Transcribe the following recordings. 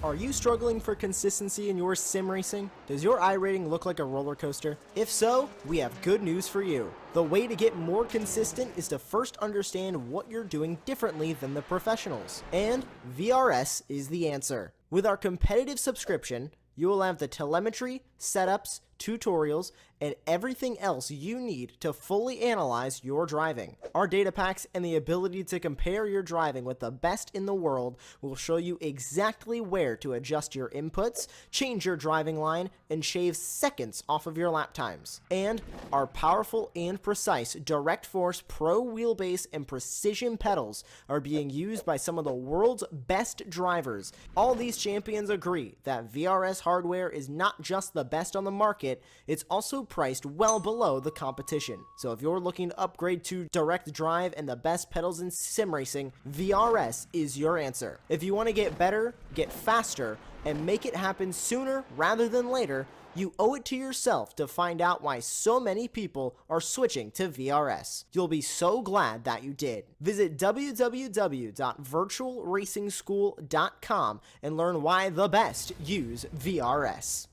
Are you struggling for consistency in your sim racing? Does your iRating look like a roller coaster? If so, we have good news for you. The way to get more consistent is to first understand what you're doing differently than the professionals. And VRS is the answer. With our competitive subscription, you will have the telemetry, setups, tutorials, and everything else you need to fully analyze your driving. Our data packs and the ability to compare your driving with the best in the world will show you exactly where to adjust your inputs, change your driving line, and shave seconds off of your lap times. And our powerful and precise Direct Force Pro wheelbase and precision pedals are being used by some of the world's best drivers. All these champions agree that VRS hardware is not just the best on the market, it's also priced well below the competition. So if you're looking to upgrade to direct drive and the best pedals in sim racing, VRS is your answer. If you want to get better, get faster, and make it happen sooner rather than later, you owe it to yourself to find out why so many people are switching to VRS. You'll be so glad that you did. Visit www.virtualracingschool.com and learn why the best use VRS.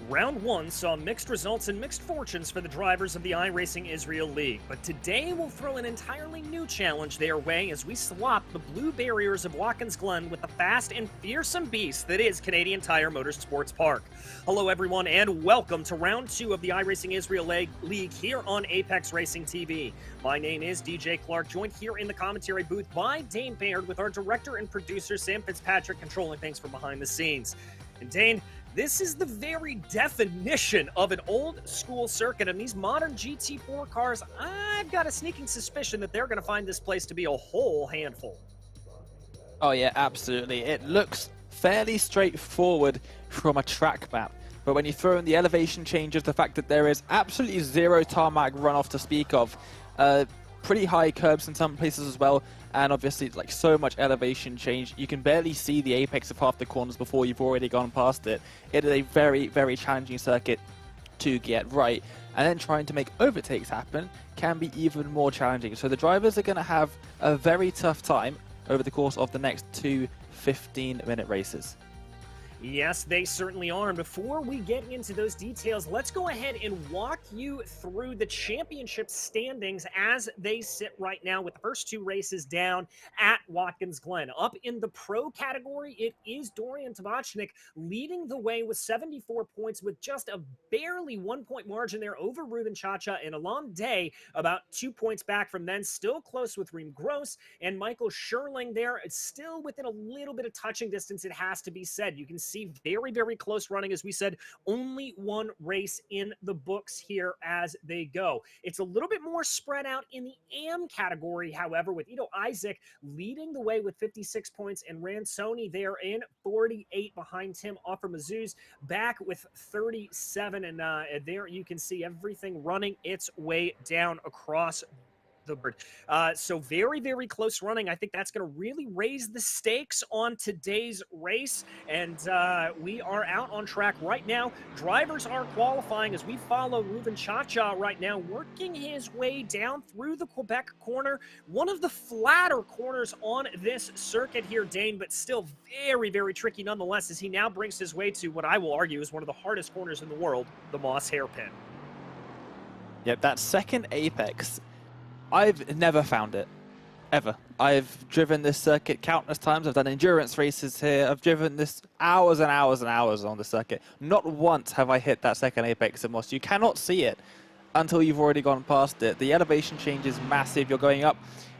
Round 1 saw mixed results and mixed fortunes for the drivers of the iRacing Israel League, but today we'll throw an entirely new challenge their way as we swap the blue barriers of Watkins Glen with the fast and fearsome beast that is Canadian Tire Motorsports Park. Hello everyone and welcome to Round 2 of the iRacing Israel League here on Apex Racing TV. My name is DJ Clark, joined here in the commentary booth by Dane Baird with our director and producer Sam Fitzpatrick controlling things from behind the scenes. And Dane, this is the very definition of an old school circuit, and these modern GT4 cars, I've got a sneaking suspicion that they're going to find this place to be a whole handful. Oh yeah, absolutely. It looks fairly straightforward from a track map, but when you throw in the elevation changes, the fact that there is absolutely zero tarmac runoff to speak of, pretty high curbs in some places as well, and obviously like so much elevation change, you can barely see the apex of half the corners before you've already gone past it. It is a very, very challenging circuit to get right, and then trying to make overtakes happen can be even more challenging. So the drivers are going to have a very tough time over the course of the next two 15-minute races. Yes, they certainly are. And before we get into those details, let's go ahead and walk you through the championship standings as they sit right now with the first two races down at Watkins Glen. Up in the pro category, it is Dorian Tabachnik leading the way with 74 points with just a barely 1-point margin there over Ruben Chacha and Alam Day about 2 points back from then. Still close with Reem Gross and Michael Scherling there. It's still within a little bit of touching distance, it has to be said. You can see very, very close running. As we said, only one race in the books here as they go. It's a little bit more spread out in the AM category, however, with Ito Isaac leading the way with 56 points and Ransoni there in 48 behind Tim Offermazuz back with 37. And there you can see everything running its way down across the board. So very, very close running. I think that's going to really raise the stakes on today's race. And we are out on track right now. Drivers are qualifying as we follow Ruben Chacha right now, working his way down through the Quebec corner. One of the flatter corners on this circuit here, Dane, but still very, very tricky nonetheless, as he now brings his way to what I will argue is one of the hardest corners in the world, the Moss Hairpin. Yep, that second apex, I've never found it, ever. I've driven this circuit countless times. I've done endurance races here. I've driven this hours and hours and hours on the circuit. Not once have I hit that second apex in Moss. You cannot see it until you've already gone past it. The elevation change is massive. You're going up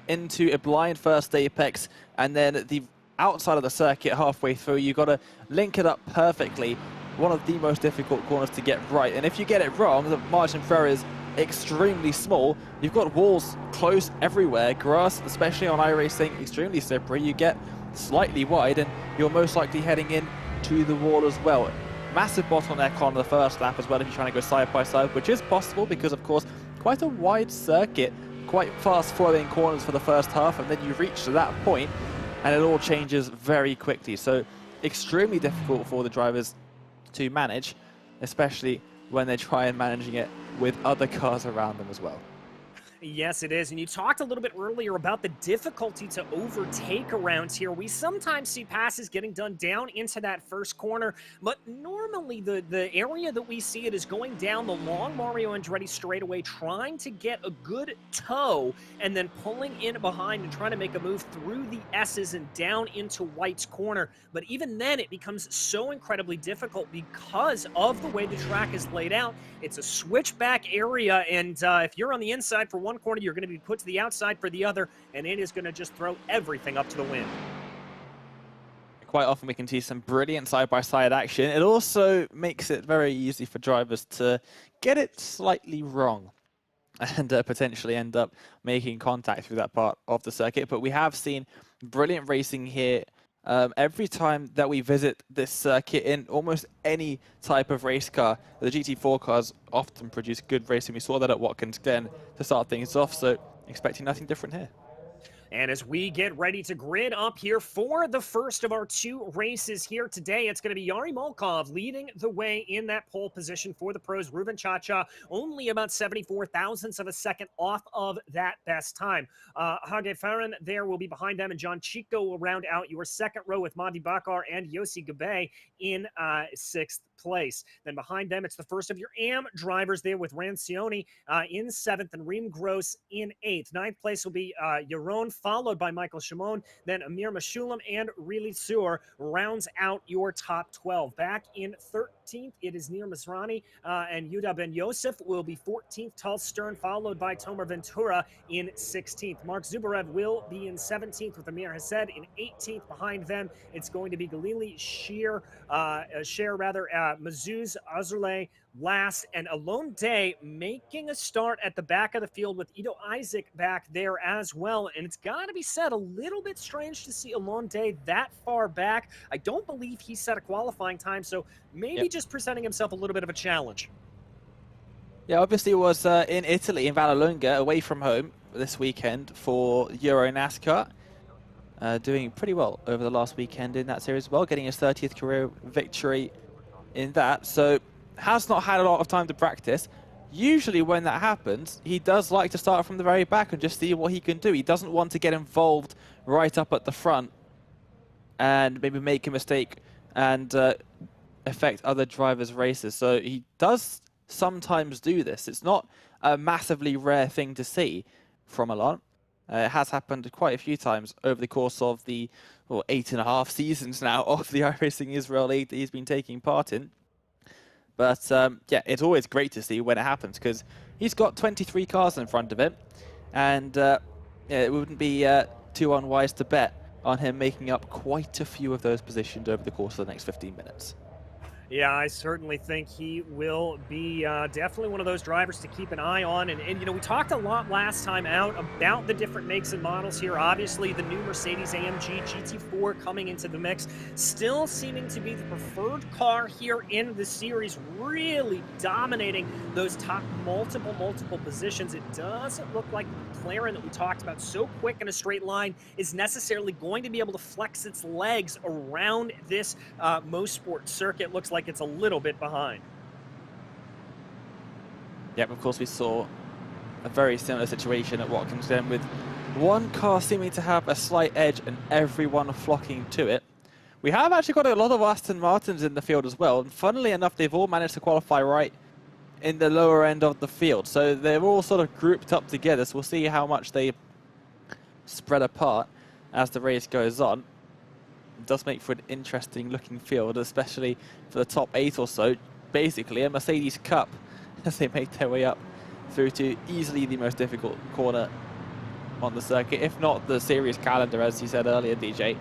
into a blind first apex, and then the outside of the circuit halfway through, you've got to link it up perfectly. One of the most difficult corners to get right, and if you get it wrong, the margin for error is extremely small. You've got walls close everywhere, grass, especially on iRacing, extremely slippery. You get slightly wide, and you're most likely heading in to the wall as well. Massive bottleneck on the first lap as well if you're trying to go side by side, which is possible because, of course, quite a wide circuit, quite fast flowing corners for the first half, and then you reach to that point and it all changes very quickly. So extremely difficult for the drivers to manage, especially when they're trying managing it with other cars around them as well. Yes, it is. And you talked a little bit earlier about the difficulty to overtake around here. We sometimes see passes getting done down into that first corner, but normally the area that we see it is going down the long Mario Andretti straightaway, trying to get a good toe and then pulling in behind and trying to make a move through the S's and down into White's corner. But even then, it becomes so incredibly difficult because of the way the track is laid out. It's a switchback area, and if you're on the inside for one corner, you're going to be put to the outside for the other, and it is going to just throw everything up to the wind. Quite often we can see some brilliant side-by-side action. It also makes it very easy for drivers to get it slightly wrong and potentially end up making contact through that part of the circuit. But we have seen brilliant racing here every time that we visit this circuit in almost any type of race car. The GT4 cars often produce good racing. We saw that at Watkins Glen to start things off, so expecting nothing different here. And as we get ready to grid up here for the first of our two races here today, it's going to be Yari Molkov leading the way in that pole position for the pros. Ruben Chacha only about 74 thousandths of a second off of that best time. Hage Farhan there will be behind them, and John Chico will round out your second row with Madi Bakar and Yossi Gabe in sixth place. Then behind them, it's the first of your AM drivers there with Rancioni in seventh and Reem Gross in eighth. Ninth place will be Yaron, followed by Michael Shimon. Then Amir Mashulam and Rili Sur rounds out your top 12. Back in 13th, it is Nir Masrani and Yuda Ben Yosef will be 14th. Tal Stern, followed by Tomer Ventura in 16th. Mark Zubarev will be in 17th with Amir Hased in 18th. Behind them, it's going to be Galili Mazuz Azulay last, and Alone Day making a start at the back of the field with Ido Isaac back there as well. And it's got to be said, a little bit strange to see Alone Day that far back. I don't believe he set a qualifying time, so maybe just presenting himself a little bit of a challenge. Yeah, obviously it was in Italy, in Vallelunga, away from home this weekend for Euro NASCAR. Doing pretty well over the last weekend in that series as well, getting his 30th career victory in that. So has not had a lot of time to practice. Usually when that happens, he does like to start from the very back and just see what he can do. He doesn't want to get involved right up at the front and maybe make a mistake and affect other drivers' races. So he does sometimes do this. It's not a massively rare thing to see from Alon. It has happened quite a few times over the course of the 8.5 seasons now of the iRacing Israel League that he's been taking part in. But yeah, it's always great to see when it happens because he's got 23 cars in front of him, and yeah, it wouldn't be too unwise to bet on him making up quite a few of those positions over the course of the next 15 minutes. Yeah, I certainly think he will be definitely one of those drivers to keep an eye on. And, you know, we talked a lot last time out about the different makes and models here. Obviously, the new Mercedes-AMG GT4 coming into the mix, still seeming to be the preferred car here in the series, really dominating those top multiple positions. It doesn't look like the McLaren that we talked about so quick in a straight line is necessarily going to be able to flex its legs around this Mosport circuit. Looks like it's a little bit behind. Yep, of course we saw a very similar situation at Watkins Glen with one car seeming to have a slight edge and everyone flocking to it. We have actually got a lot of Aston Martins in the field as well, and funnily enough they've all managed to qualify right in the lower end of the field, so they're all sort of grouped up together, so we'll see how much they spread apart as the race goes on. It does make for an interesting looking field, especially for the top 8 or so. Basically a Mercedes Cup as they make their way up through to easily the most difficult corner on the circuit, if not the series calendar, as you said earlier, DJ.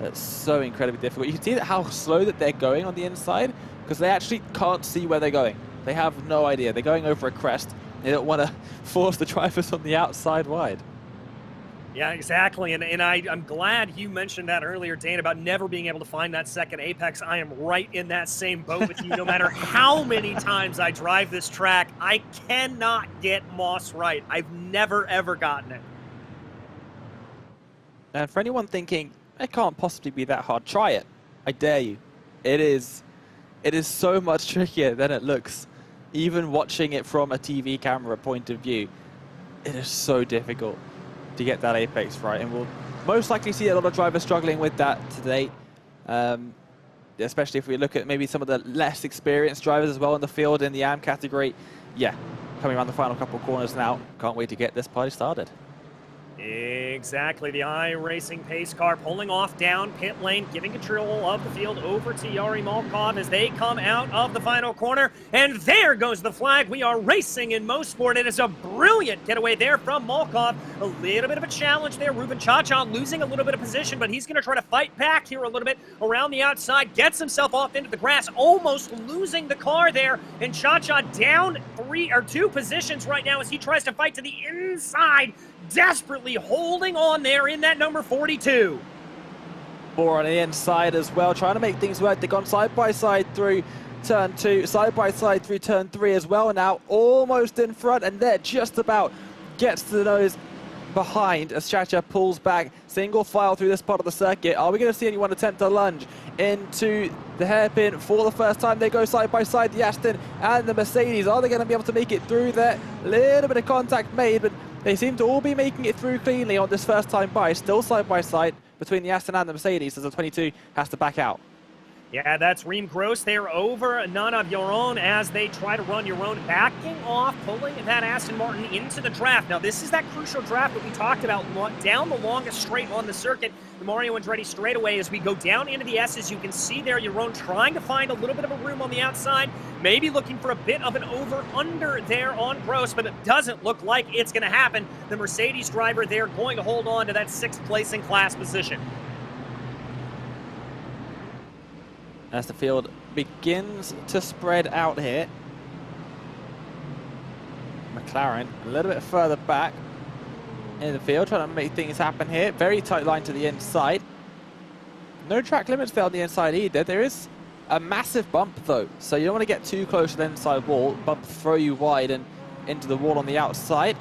It's so incredibly difficult. You can see that how slow that they're going on the inside, because they actually can't see where they're going. They have no idea. They're going over a crest. They don't want to force the drivers on the outside wide. Yeah, exactly. And I'm glad you mentioned that earlier, Dane, about never being able to find that second apex. I am right in that same boat with you. No matter how many times I drive this track, I cannot get Moss right. I've never, ever gotten it. And for anyone thinking, it can't possibly be that hard, try it. I dare you. It is so much trickier than it looks. Even watching it from a TV camera point of view, it is so difficult to get that apex right, and we'll most likely see a lot of drivers struggling with that today, especially if we look at maybe some of the less experienced drivers as well in the field in the AM category. Yeah, coming around the final couple of corners now. Can't wait to get this party started. Exactly. The iRacing pace car pulling off down pit lane, giving control of the field over to Yari Malkov as they come out of the final corner. And there goes the flag. We are racing in Mosport. It is a brilliant getaway there from Malkov. A little bit of a challenge there. Ruben Cha-Cha losing a little bit of position, but he's going to try to fight back here a little bit around the outside. Gets himself off into the grass, almost losing the car there. And Cha-Cha down 2 positions right now as he tries to fight to the inside, desperately holding on there in that number 42. More on the inside as well, trying to make things work. They've gone side by side through turn 2, side by side through turn 3 as well. Now almost in front, and there just about gets to the nose behind as Cha-Cha pulls back. Single file through this part of the circuit. Are we going to see anyone attempt to lunge into the hairpin for the first time? They go side by side, the Aston and the Mercedes. Are they going to be able to make it through there? Little bit of contact made, but they seem to all be making it through cleanly on this first time by. Still side by side between the Aston and the Mercedes as the 22 has to back out. Yeah, that's Reem Gross there over none of Yaron as they try to run Yaron backing off, pulling that Aston Martin into the draft. Now, this is that crucial draft that we talked about down the longest straight on the circuit. The Mario Andretti straightaway as we go down into the S's. You can see there Yaron trying to find a little bit of a room on the outside, maybe looking for a bit of an over-under there on Gross, but it doesn't look like it's going to happen. The Mercedes driver there going to hold on to that 6th place in class position. As the field begins to spread out here. McLaren a little bit further back in the field, trying to make things happen here. Very tight line to the inside. No track limits there on the inside either. There is a massive bump though, so you don't want to get too close to the inside wall. Bump throw you wide and into the wall on the outside.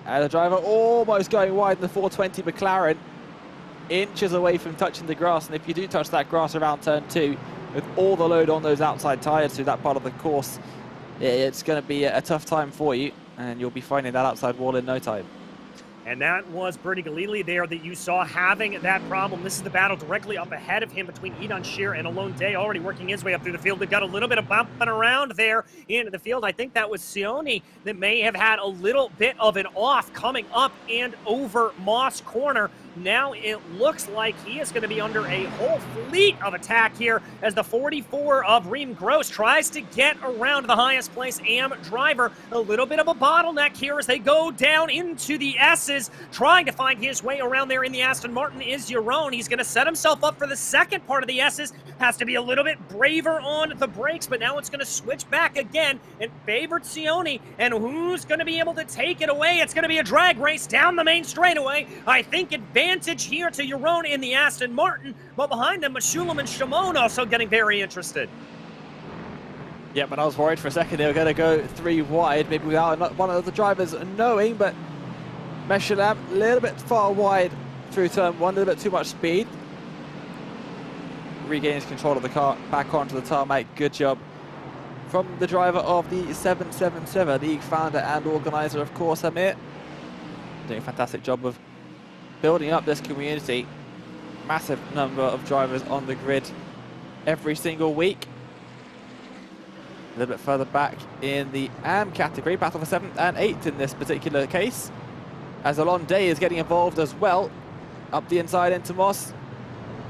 And the driver almost going wide in the 420 McLaren. Inches away from touching the grass, and if you do touch that grass around turn 2 with all the load on those outside tyres through that part of the course, it's going to be a tough time for you, and you'll be finding that outside wall in no time. And that was Bernie Galili there that you saw having that problem. This is the battle directly up ahead of him between Edon Shear and Alone Day, already working his way up through the field. They've got a little bit of bumping around there in the field. I think that was Sione that may have had a little bit of an off coming up and over Moss Corner. Now it looks like he is going to be under a whole fleet of attack here as the 44 of Reem Gross tries to get around the highest place AM driver. A little bit of a bottleneck here as they go down into the S's, trying to find his way around there in the Aston Martin is Yaron. He's going to set himself up for the second part of the S's. Has to be a little bit braver on the brakes, but now it's going to switch back again and favored Sione. And who's going to be able to take it away? It's going to be a drag race down the main straightaway. I think advantage here to Yaron in the Aston Martin, but behind them, Mashulam and Shimon also getting very interested. Yeah, but I was worried for a second they were going to go 3 wide, maybe without one of the drivers knowing, but Meshulam a little bit far wide through turn 1, a little bit too much speed. Regains control of the car, back onto the tarmac. Good job from the driver of the 777, league founder and organizer, of course, Amir. Doing a fantastic job of building up this community. Massive number of drivers on the grid every single week. A little bit further back in the AM category, battle for 7th and 8th in this particular case, as Alon Day is getting involved as well. Up the inside into Moss,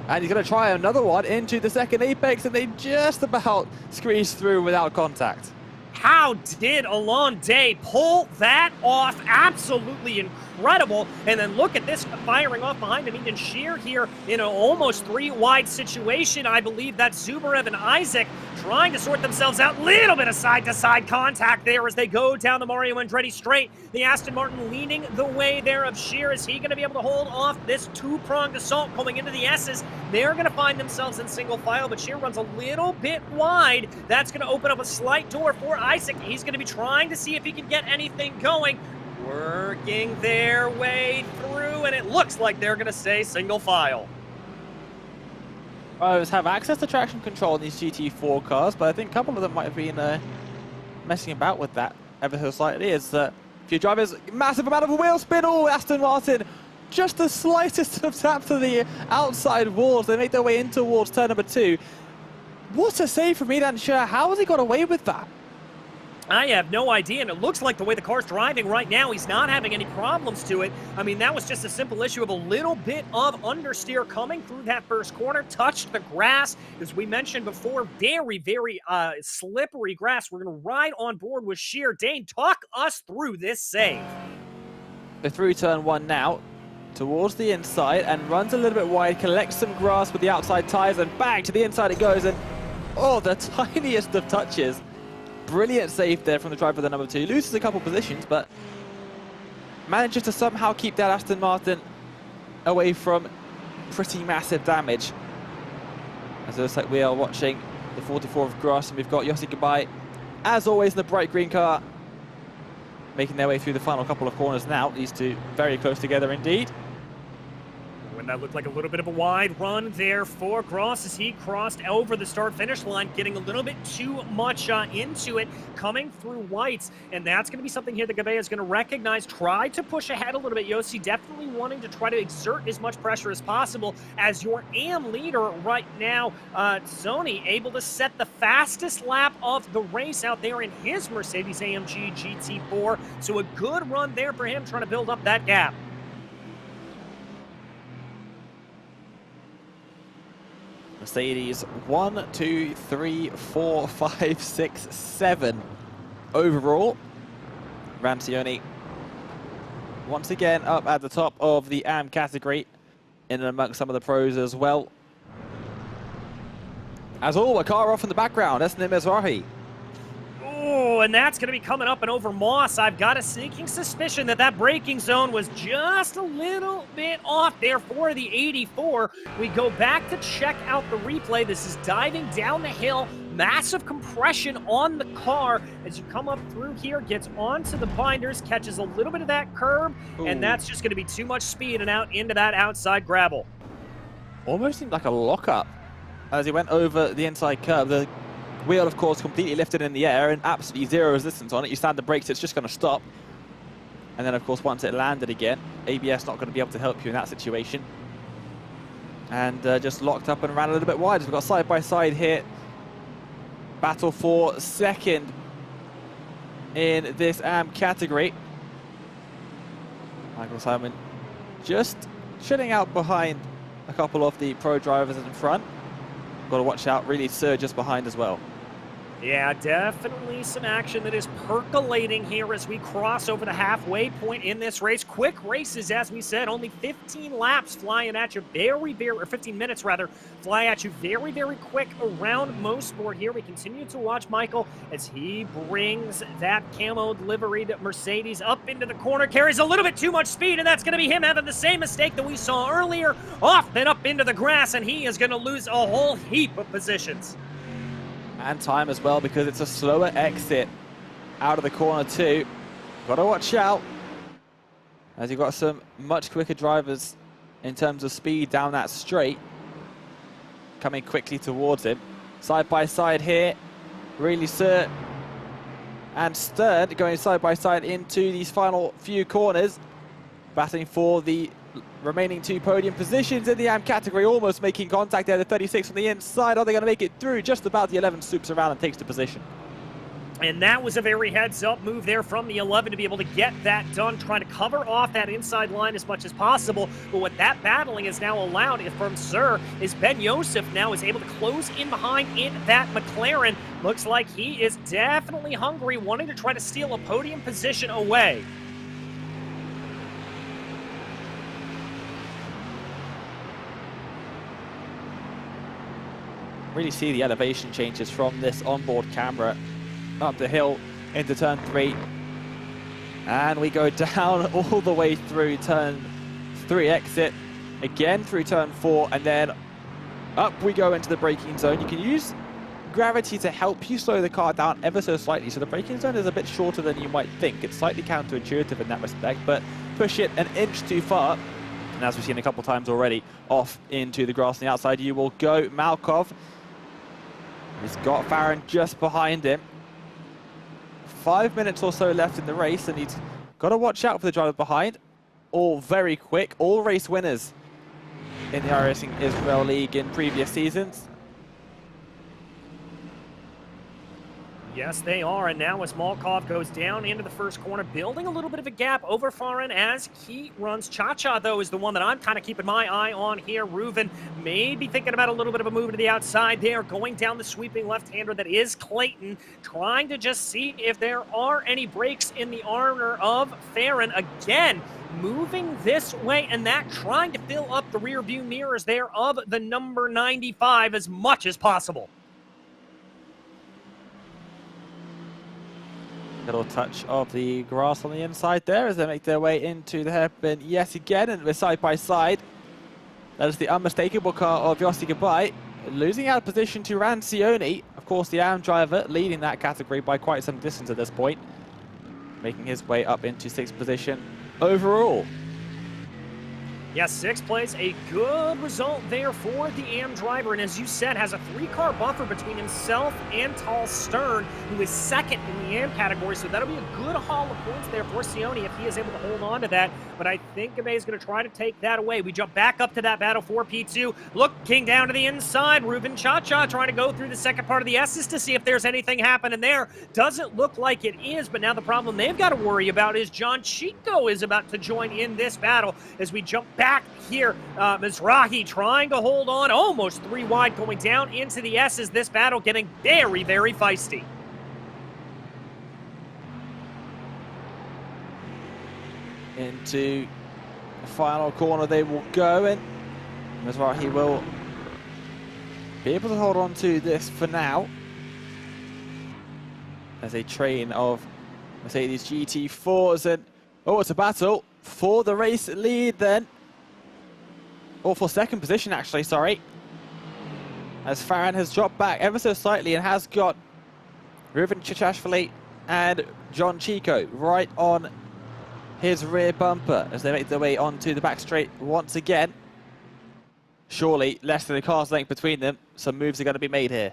and he's going to try another one into the second apex, and they just about squeeze through without contact. How did Alon Day pull that off? Absolutely incredible. And then look at this firing off behind him. Even Sheer here in an almost 3-wide situation. I believe that's Zubarev and Isaac trying to sort themselves out. Little bit of side-to-side contact there as they go down the Mario Andretti straight. The Aston Martin leading the way there of Sheer. Is he going to be able to hold off this two-pronged assault going into the S's? They're going to find themselves in single file, but Sheer runs a little bit wide. That's going to open up a slight door for Isaac. He's going to be trying to see if he can get anything going. Working their way through, and it looks like they're going to stay single file. Drivers have access to traction control in these GT4 cars, but I think a couple of them might have been messing about with that ever so slightly. As a few drivers, massive amount of wheel spin. Oh, Aston Martin, just the slightest of tap to the outside walls. They make their way in towards turn number 2. What a save from Milan Scher. How has he got away with that? I have no idea, and it looks like the way the car's driving right now, he's not having any problems to it. I mean, that was just a simple issue of a little bit of understeer coming through that first corner, touched the grass. As we mentioned before, very, very slippery grass. We're going to ride on board with Sheer. Dane, talk us through this save. They're through turn 1 now, towards the inside, and runs a little bit wide, collects some grass with the outside tires, and bang, to the inside it goes, and oh, the tiniest of touches. Brilliant save there from the driver of the number 2. Loses a couple positions, but manages to somehow keep that Aston Martin away from pretty massive damage. As it looks like we are watching the 44 of grass, and we've got Yossi Goodbye, as always, in the bright green car, making their way through the final couple of corners now. These two very close together indeed. And that looked like a little bit of a wide run there for Gross as he crossed over the start-finish line, getting a little bit too much into it, coming through whites. And that's going to be something here that Gabea is going to recognize, try to push ahead a little bit. Yossi definitely wanting to try to exert as much pressure as possible as your AM leader right now. Zoni able to set the fastest lap of the race out there in his Mercedes-AMG GT4. So a good run there for him, trying to build up that gap. Mercedes 1, 2, 3, 4, 5, 6, 7 overall. Rancioni once again up at the top of the AM category, in and amongst some of the pros as well. As all, a car off in the background, Esnem Mizrahi. Oh, and that's going to be coming up and over Moss. I've got a sneaking suspicion that that braking zone was just a little bit off there for the 84. We go back to check out the replay. This is diving down the hill. Massive compression on the car as you come up through here, gets onto the binders, catches a little bit of that curb, and that's just going to be too much speed and out into that outside gravel. Almost seemed like a lockup as he went over the inside curb. The wheel, of course, completely lifted in the air and absolutely zero resistance on it. You stand the brakes, it's just going to stop. And then, of course, once it landed again, ABS not going to be able to help you in that situation. And just locked up and ran a little bit wide. We've got side-by-side here. Battle for second in this AM category. Michael Simon just shutting out behind a couple of the pro drivers in front. Got to watch out, really surges behind as well. Yeah, definitely some action that is percolating here as we cross over the halfway point in this race. Quick races, as we said, only 15 laps flying at you, or 15 minutes rather, fly at you very, very quick around Mosport here. We continue to watch Michael as he brings that camo liveried Mercedes up into the corner, carries a little bit too much speed, and that's going to be him having the same mistake that we saw earlier, off and up into the grass, and he is going to lose a whole heap of positions. And time as well, because it's a slower exit out of the corner too. Got to watch out, as you've got some much quicker drivers in terms of speed down that straight, coming quickly towards him. Side by side here, really Sir and Stern going side by side into these final few corners, battling for the remaining 2 podium positions in the AM category, almost making contact there. The 36 on the inside. Are they going to make it through? Just about. The 11 swoops around and takes the position. And that was a very heads-up move there from the 11 to be able to get that done, trying to cover off that inside line as much as possible. But what that battling is now allowed from Sir is Ben Yosef now is able to close in behind in that McLaren. Looks like he is definitely hungry, wanting to try to steal a podium position away. Really see the elevation changes from this onboard camera up the hill into turn 3, and we go down all the way through turn 3 exit, again through turn 4, and then up we go into the braking zone. You can use gravity to help you slow the car down ever so slightly, so the braking zone is a bit shorter than you might think. It's slightly counterintuitive in that respect, but push it an inch too far, and as we've seen a couple times already, off into the grass on the outside you will go. Malkov, he's got Farron just behind him. 5 minutes or so left in the race, and he's got to watch out for the driver behind. All very quick, all race winners in the iRacing Israel League in previous seasons. Yes, they are, and now as Malkov goes down into the first corner, building a little bit of a gap over Farron as he runs. Cha-Cha, though, is the one that I'm kind of keeping my eye on here. Reuven may be thinking about a little bit of a move to the outside there, going down the sweeping left-hander that is Clayton, trying to just see if there are any breaks in the armor of Farron. Again, moving this way and that, trying to fill up the rear view mirrors there of the number 95 as much as possible. Little touch of the grass on the inside there as they make their way into the hairpin yet again, and we're side by side. That is the unmistakable car of Yossi Gabai, losing out of position to Rancioni. Of course, the AM driver leading that category by quite some distance at this point, making his way up into 6th position overall. Yes, 6th place, a good result there for the AM driver, and as you said, has a 3-car buffer between himself and Tall Stern, who is 2nd in the AM category, so that'll be a good haul of points there for Sione if he is able to hold on to that, but I think Gabai is going to try to take that away. We jump back up to that battle for P2, looking down to the inside, Reuven Cha-Cha trying to go through the second part of the S's to see if there's anything happening there. Doesn't look like it is, but now the problem they've got to worry about is John Chico is about to join in this battle as we jump back here. Mizrahi trying to hold on, almost 3 wide going down into the S's. This battle getting very, very feisty. Into the final corner they will go, and Mizrahi will be able to hold on to this for now as a train of Mercedes GT4s, and oh, it's a battle for the race lead then. Or for 2nd position, actually, sorry. As Farron has dropped back ever so slightly and has got Reuven Chichashvili and John Chico right on his rear bumper as they make their way onto the back straight once again. Surely less than a car's length between them. Some moves are going to be made here.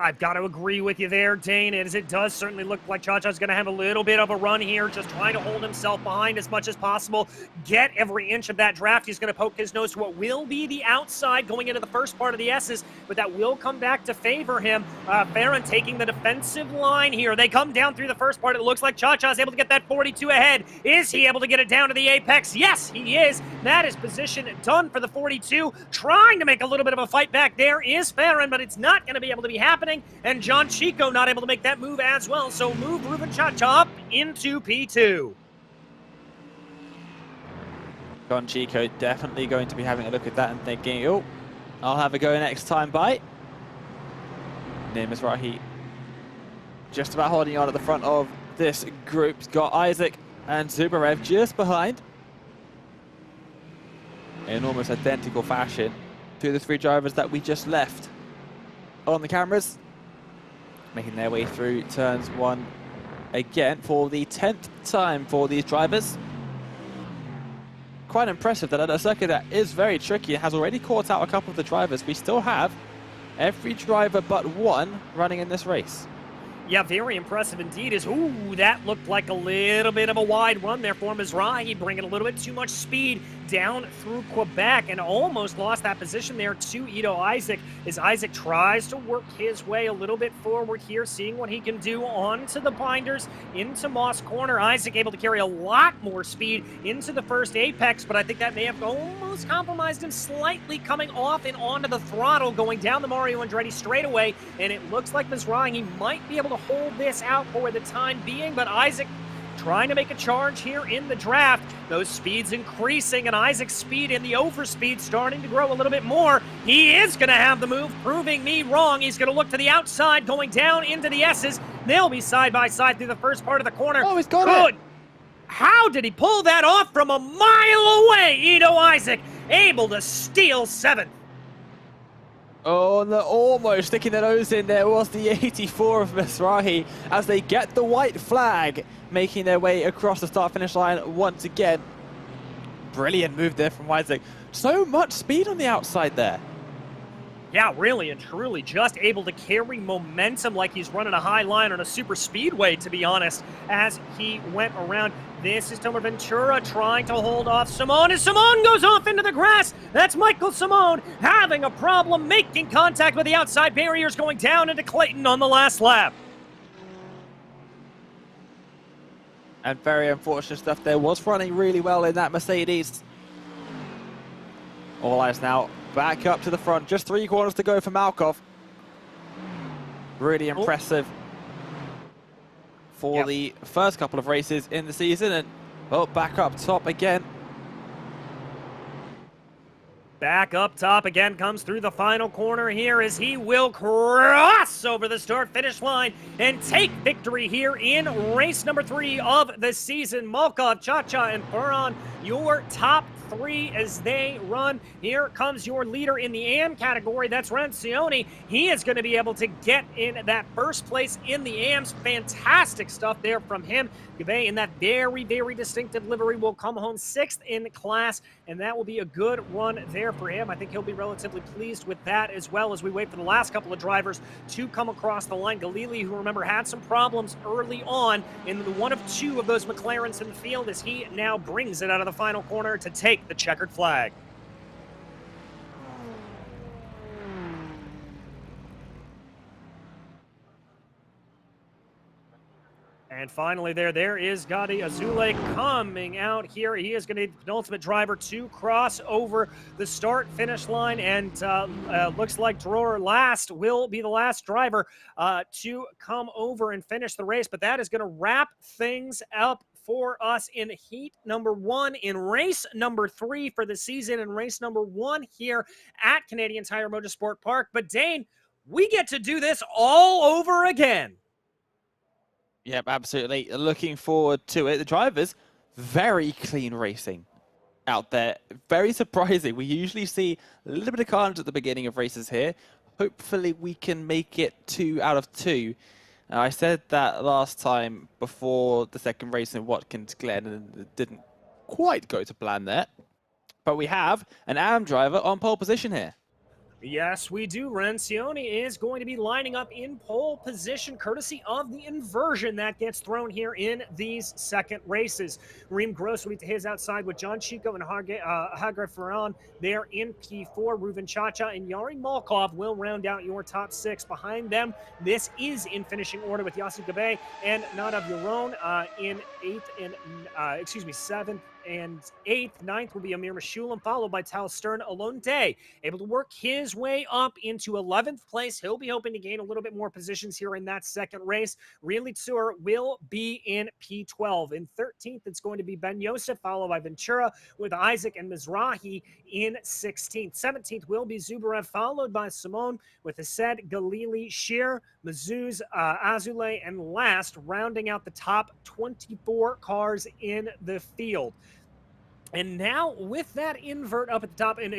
I've got to agree with you there, Dane, as it does certainly look like Cha-Cha's going to have a little bit of a run here, just trying to hold himself behind as much as possible, get every inch of that draft. He's going to poke his nose to what will be the outside going into the first part of the S's, but that will come back to favor him. Farron taking the defensive line here. They come down through the first part. It looks like Cha-Cha's able to get that 42 ahead. Is he able to get it down to the apex? Yes, he is. That is position done for the 42. Trying to make a little bit of a fight back there is Farron, but it's not going to be able to be happening. And John Chico not able to make that move as well, so move Reuven Cha-Cha up into P2. John Chico definitely going to be having a look at that and thinking, oh, I'll have a go next time by. Name is Rahi just about holding on at the front of this group. He's got Isaac and Zubarev just behind in almost identical fashion to the 3 drivers that we just left on the cameras, making their way through turns 1 again for the 10th time for these drivers. Quite impressive that at a circuit that is very tricky, it has already caught out a couple of the drivers. We still have every driver but one running in this race. Yeah, very impressive indeed. Ooh, that looked like a little bit of a wide run there for Mizrahi, bringing a little bit too much speed down through Quebec and almost lost that position there to Ito Isaac as Isaac tries to work his way a little bit forward here, seeing what he can do onto the binders, into Moss Corner. Isaac able to carry a lot more speed into the first apex, but I think that may have almost compromised him slightly, coming off and onto the throttle, going down the Mario Andretti straightaway, and it looks like Mizrahi might be able to hold this out for the time being, but Isaac trying to make a charge here in the draft. Those speeds increasing, and Isaac's speed in the overspeed starting to grow a little bit more. He is going to have the move, proving me wrong. He's going to look to the outside, going down into the S's. They'll be side by side through the first part of the corner. Oh, he's got it. How did he pull that off from a mile away? Ito Isaac able to steal 7th. Oh, and they're almost sticking their nose in. There was the 84 of Mizrahi as they get the white flag, making their way across the start-finish line once again. Brilliant move there from Isaac. So much speed on the outside there. Yeah, really and truly just able to carry momentum like he's running a high line on a super speedway, to be honest, as he went around. This is Tomer Ventura trying to hold off Simone, as Simone goes off into the grass. That's Michael Simone having a problem making contact with the outside barriers, going down into Clayton on the last lap. And very unfortunate stuff there. Was running really well in that Mercedes. All eyes now back up to the front. Just 3 corners to go for Malkov. Really impressive for the first couple of races in the season. And, well, back up top again. Back up top again, comes through the final corner here as he will cross over the start-finish line and take victory here in race number 3 of the season. Malkov, Cha-Cha, and Furon, your top 3 as they run. Here comes your leader in the AM category. That's Rancione. He is going to be able to get in that first place in the AMs. Fantastic stuff there from him. Gabe in that very, very distinctive livery will come home 6th in class, and that will be a good run there for him. I think he'll be relatively pleased with that, as well as we wait for the last couple of drivers to come across the line. Galili, who remember had some problems early on in the one of 2 of those McLarens in the field, as he now brings it out of the final corner to take the checkered flag. And finally there is Gadi Azule coming out here. He is going to be the penultimate driver to cross over the start-finish line, and looks like Dror Last will be the last driver to come over and finish the race. But that is going to wrap things up for us in heat number 1, in race number 3 for the season, and race number 1 here at Canadian Tire Motorsport Park. But Dane, we get to do this all over again. Yep, absolutely. Looking forward to it. The drivers, very clean racing out there. Very surprising. We usually see a little bit of carnage at the beginning of races here. Hopefully we can make it 2 out of 2. I said that last time before the second race in Watkins Glen, and it didn't quite go to plan there. But we have an AM driver on pole position here. Yes, we do. Rancione is going to be lining up in pole position, courtesy of the inversion that gets thrown here in these second races. Reem Gross will be to his outside with John Chico and Hagar Ferran there in P4. Reuven Cha-Cha and Yari Malkov will round out your top 6. Behind them, this is in finishing order with Yasu Gabe and Nadav Yaron in 7th and 8th. 9th will be Amir Meshulam, followed by Tal Stern Alonde, able to work his way up into 11th place. He'll be hoping to gain a little bit more positions here in that second race. Really Tsur will be in P12. In 13th, it's going to be Ben Yosef, followed by Ventura, with Isaac and Mizrahi in 16th. 17th will be Zubarev, followed by Simone, with Ased, Galili, Shear, Mazuz, Azule, and last, rounding out the top 24 cars in the field. And now with that invert up at the top, and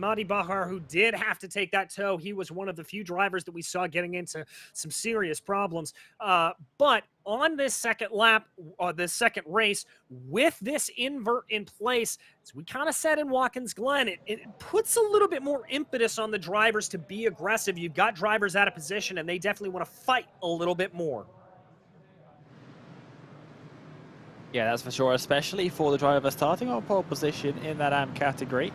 Mahdi Bahar, who did have to take that tow, he was one of the few drivers that we saw getting into some serious problems. But on this second lap, this second race, with this invert in place, as we kind of said in Watkins Glen, it puts a little bit more impetus on the drivers to be aggressive. You've got drivers out of position, and they definitely want to fight a little bit more. Yeah, that's for sure, especially for the driver starting on pole position in that AM category.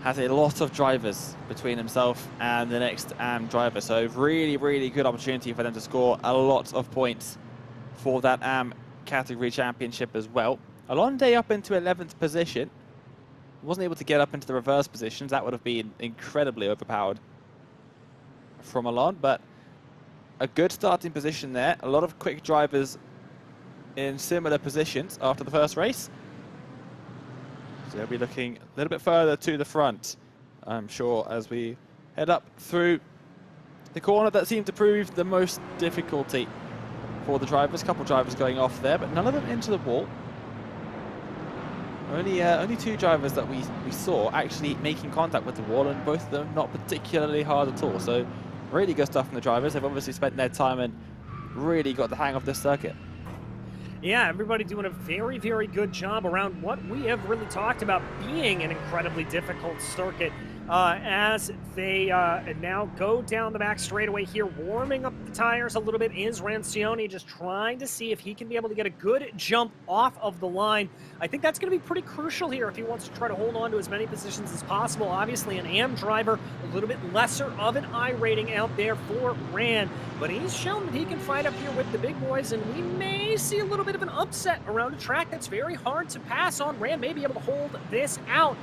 Has a lot of drivers between himself and the next AM driver, so really, really good opportunity for them to score a lot of points for that AM category championship as well. Alonde up into 11th position. Wasn't able to get up into the reverse positions. That would have been incredibly overpowered from Alon, but a good starting position there. A lot of quick drivers in similar positions after the first race. So they'll be looking a little bit further to the front, I'm sure, as we head up through the corner that seemed to prove the most difficulty for the drivers. A couple drivers going off there, but none of them into the wall. Only two drivers that we saw actually making contact with the wall, and both of them not particularly hard at all. So really good stuff from the drivers. They've obviously spent their time and really got the hang of this circuit. Yeah, everybody doing a very, very good job around what we have really talked about being an incredibly difficult circuit as they now go down the back straightaway here, warming up the tires a little bit is Rancione, just trying to see if he can be able to get a good jump off of the line. I think that's going to be pretty crucial here if he wants to try to hold on to as many positions as possible. Obviously, an AM driver, a little bit lesser of an I rating out there for Ran, but he's shown that he can fight up here with the big boys, and we may see a little bit of an upset around a track that's very hard to pass on. Ran may be able to hold this out,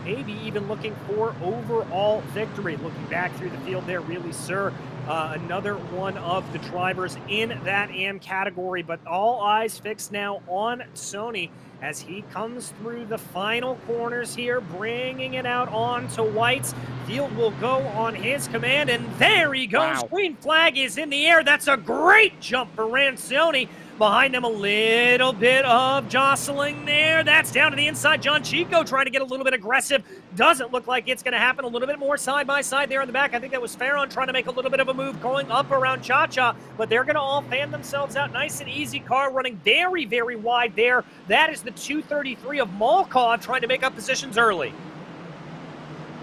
maybe even looking for overall victory. Looking back through the field there, really, sir, another one of the drivers in that AM category, but all eyes fixed now on Sony as he comes through the final corners here, bringing it out onto Whites. Field will go on his command, and there he goes. Wow. Green flag is in the air. That's a great jump for Rancione. Behind them, a little bit of jostling there. That's down to the inside. John Chico trying to get a little bit aggressive. Doesn't look like it's going to happen. A little bit more side-by-side there in the back. I think that was Farron trying to make a little bit of a move going up around Cha-Cha, but they're going to all fan themselves out. Nice and easy car running very, very wide there. That is the 233 of Malkov trying to make up positions early.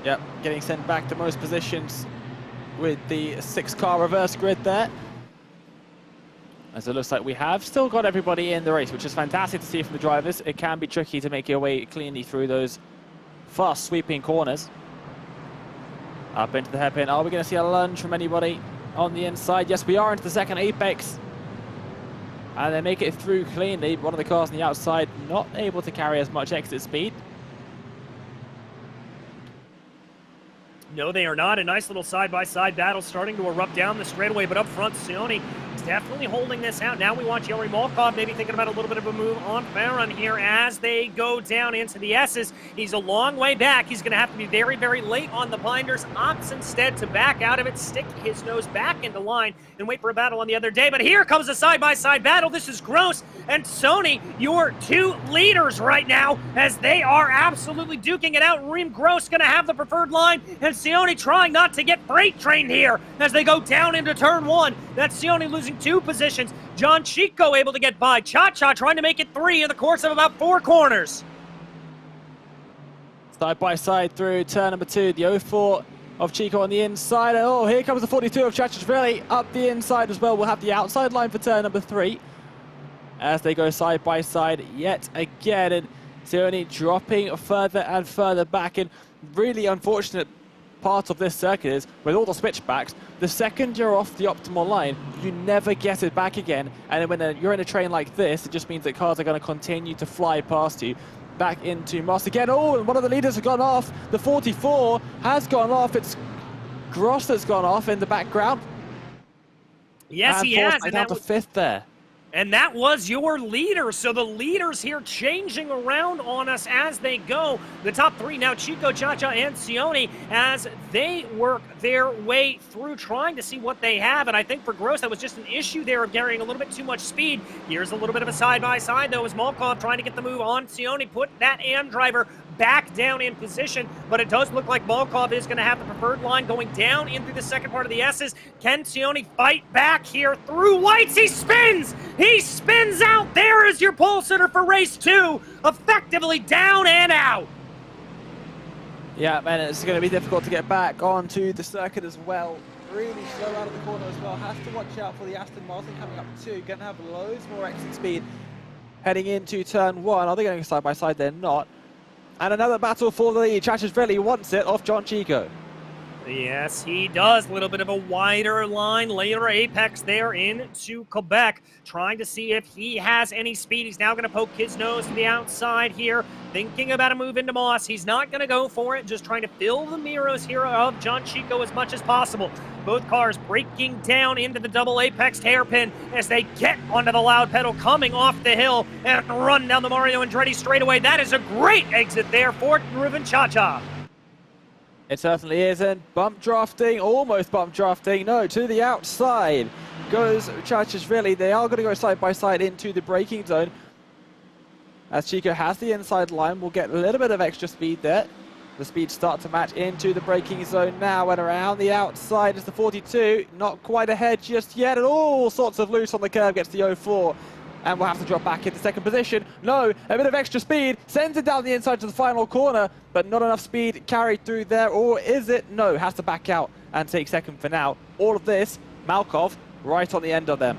Yep, getting sent back to most positions with the 6-car reverse grid there. As it looks like we have still got everybody in the race, which is fantastic to see from the drivers. It can be tricky to make your way cleanly through those fast sweeping corners. Up into the hairpin. Are we going to see a lunge from anybody on the inside? Yes, we are into the second apex. And they make it through cleanly. One of the cars on the outside not able to carry as much exit speed. No, they are not. A nice little side-by-side battle starting to erupt down the straightaway, but up front, Sione is definitely holding this out. Now we watch Yuri Malkov maybe thinking about a little bit of a move on Farron here as they go down into the S's. He's a long way back. He's going to have to be very, very late on the binders. Opts instead to back out of it, stick his nose back into line, and wait for a battle on the other day. But here comes a side-by-side battle. This is Gross and Sony, your two leaders right now, as they are absolutely duking it out. Reem Gross going to have the preferred line, and Sione trying not to get freight trained here as they go down into turn one. That's Sione losing 2 positions. John Chico able to get by. Cha-Cha trying to make it 3 in the course of about 4 corners. Side by side through turn number 2. The 04 of Chico on the inside. Oh, here comes the 42 of Chachachvili up the inside as well. We'll have the outside line for turn number 3 as they go side by side yet again. And Sione dropping further and further back. And really unfortunate part of this circuit is with all the switchbacks, the second you're off the optimal line, you never get it back again. And when you're in a train like this, it just means that cars are going to continue to fly past you. Back into Moss again. Oh, and one of the leaders has gone off. The 44 has gone off. It's Gross that's gone off in the background. Yes, and he has. And down to 5th there. And that was your leader. So the leaders here changing around on us as they go. The top 3 now, Chico, Cha-Cha, and Sione, as they work their way through trying to see what they have. And I think for Gross, that was just an issue there of carrying a little bit too much speed. Here's a little bit of a side-by-side, though, as Malkov trying to get the move on Sione, put that AM driver back down in position, but it does look like Malkov is going to have the preferred line going down in through the second part of the S's. Can Tioni fight back here through whites? He spins! He spins out! There is your pole sitter for race 2, effectively down and out. Yeah, man, it's going to be difficult to get back onto the circuit as well. Really slow out of the corner as well. Has to watch out for the Aston Martin coming up too. Going to have loads more exit speed heading into turn 1. Are they going side by side? They're not. And another battle for the lead. Chachashvili wants it off John Chico. Yes, he does. A little bit of a wider line, later apex there into Quebec, trying to see if he has any speed. He's now going to poke his nose to the outside here, thinking about a move into Moss. He's not going to go for it, just trying to fill the mirrors here of John Chico as much as possible. Both cars breaking down into the double apex hairpin as they get onto the loud pedal, coming off the hill and run down the Mario Andretti straightaway. That is a great exit there for Ruben Chacha. It certainly is, and bump drafting, almost bump drafting, no, to the outside goes Chachashvili. They are going to go side by side into the braking zone. As Chico has the inside line, we'll get a little bit of extra speed there. The speeds start to match into the braking zone now, and around the outside is the 42. Not quite ahead just yet, and all sorts of loose on the curve, gets the 04. And we'll have to drop back into second position. No, a bit of extra speed, sends it down the inside to the final corner, but not enough speed carried through there, or is it? No, has to back out and take second for now. All of this, Malkov right on the end of them.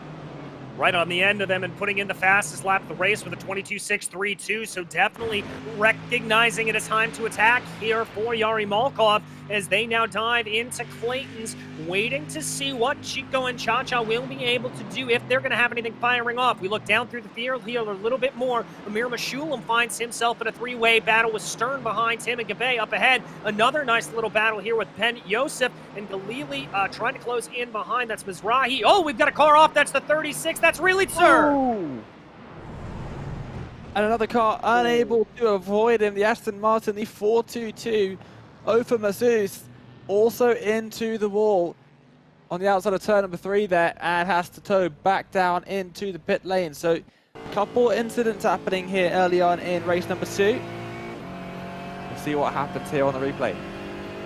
Right on the end of them and putting in the fastest lap of the race with a 22.632, so definitely recognizing it is time to attack here for Yari Malkov as they now dive into Clayton's, waiting to see what Chico and Chacha will be able to do if they're going to have anything firing off. We look down through the field here a little bit more. Amir Mashulam finds himself in a three-way battle with Stern behind him and Gabe up ahead. Another nice little battle here with Penn Yosef and Galili trying to close in behind. That's Mizrahi. Oh, we've got a car off. That's the 36. That's really Sir. And another car unable to avoid him. The Aston Martin, the 422. Ofer Mazus also into the wall on the outside of turn number 3 there, and has to tow back down into the pit lane. So a couple incidents happening here early on in race number 2. We'll see what happens here on the replay.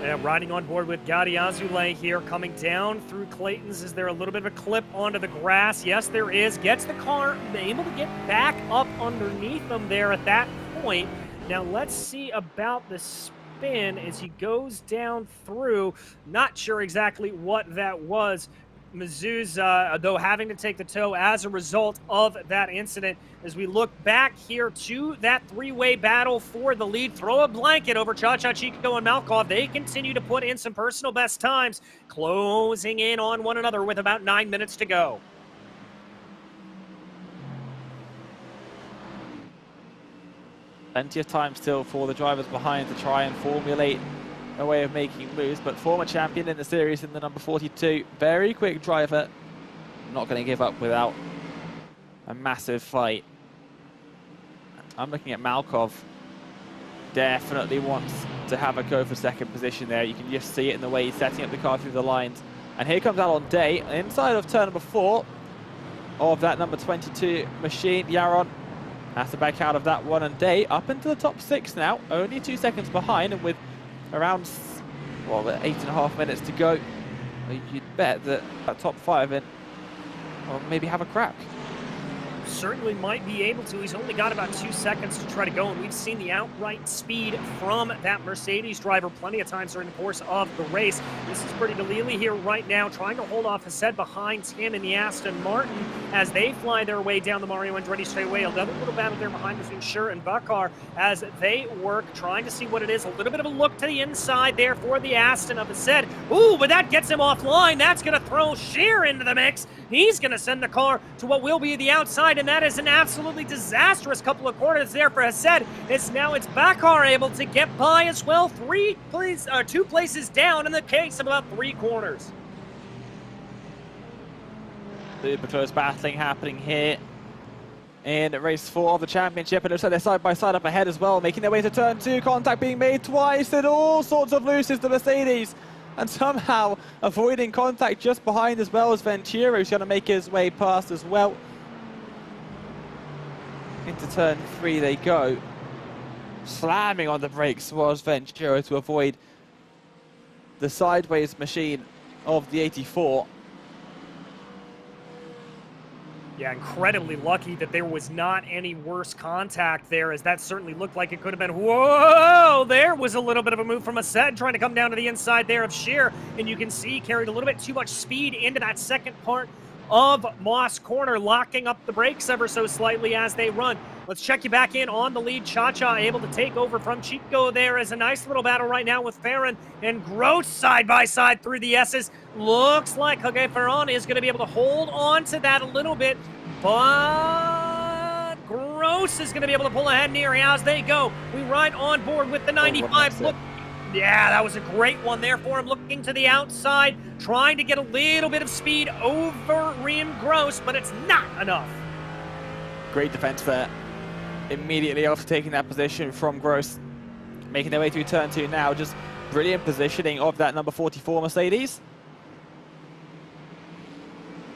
Yeah, riding on board with Gadi Azule here, coming down through Clayton's. Is there a little bit of a clip onto the grass? Yes, there is. Gets the car able to get back up underneath them there at that point. Now let's see about the spin as he goes down through. Not sure exactly what that was. Mazuz, though, having to take the tow as a result of that incident. As we look back here to that three-way battle for the lead, throw a blanket over Chacha, Chico, and Malkov. They continue to put in some personal best times, closing in on one another with about 9 minutes to go. Plenty of time still for the drivers behind to try and formulate a way of making moves, but former champion in the series in the number 42, very quick driver, not going to give up without a massive fight. I'm looking at Malkov, definitely wants to have a go for second position there. You can just see it in the way he's setting up the car through the lines. And here comes Alon Day, inside of turn number 4 of that number 22 machine. Yaron has to back out of that one, and Day up into the top 6 now, only 2 seconds behind, and with around, well, 8.5 minutes to go, you'd bet that top 5 in, or maybe have a crack. Certainly might be able to. He's only got about 2 seconds to try to go, and we've seen the outright speed from that Mercedes driver plenty of times during the course of the race. This is pretty Galili here right now, trying to hold off Hased behind him in the Aston Martin as they fly their way down the Mario Andretti straightaway. Another little battle there behind between Schur and Bakar as they work, trying to see what it is. A little bit of a look to the inside there for the Aston of Hased. Ooh, but that gets him offline. That's going to throw Scheer into the mix. He's going to send the car to what will be the outside, and that is an absolutely disastrous couple of corners there for Hased. It's Bakar able to get by as well. 2 places down in the case of about 3 corners. Super close battling happening here in race 4 of the championship. It looks like they're side by side up ahead as well, making their way to turn 2. Contact being made twice, and all sorts of looses to Mercedes. And somehow avoiding contact just behind as well as Venturo, who's going to make his way past as well. Into turn 3 they go. slamming on the brakes was Ventura to avoid the sideways machine of the 84. Yeah, incredibly lucky that there was not any worse contact there, as that certainly looked like it could have been. Whoa! There was a little bit of a move from Ascend trying to come down to the inside there of Sheer, and you can see carried a little bit too much speed into that second part of Moss Corner, locking up the brakes ever so slightly as they run. Let's check you back in on the lead. Cha-Cha able to take over from Chico there as a nice little battle right now with Farron and Gross side by side through the S's. Looks like Hage Ferron is going to be able to hold on to that a little bit, but Gross is going to be able to pull ahead near as they go. We ride on board with the 95. Look, yeah, that was a great one there for him, looking to the outside, trying to get a little bit of speed over Reem Gross, but it's not enough. Great defense there. Immediately after taking that position from Gross, making their way through turn 2 now. Just brilliant positioning of that number 44 Mercedes.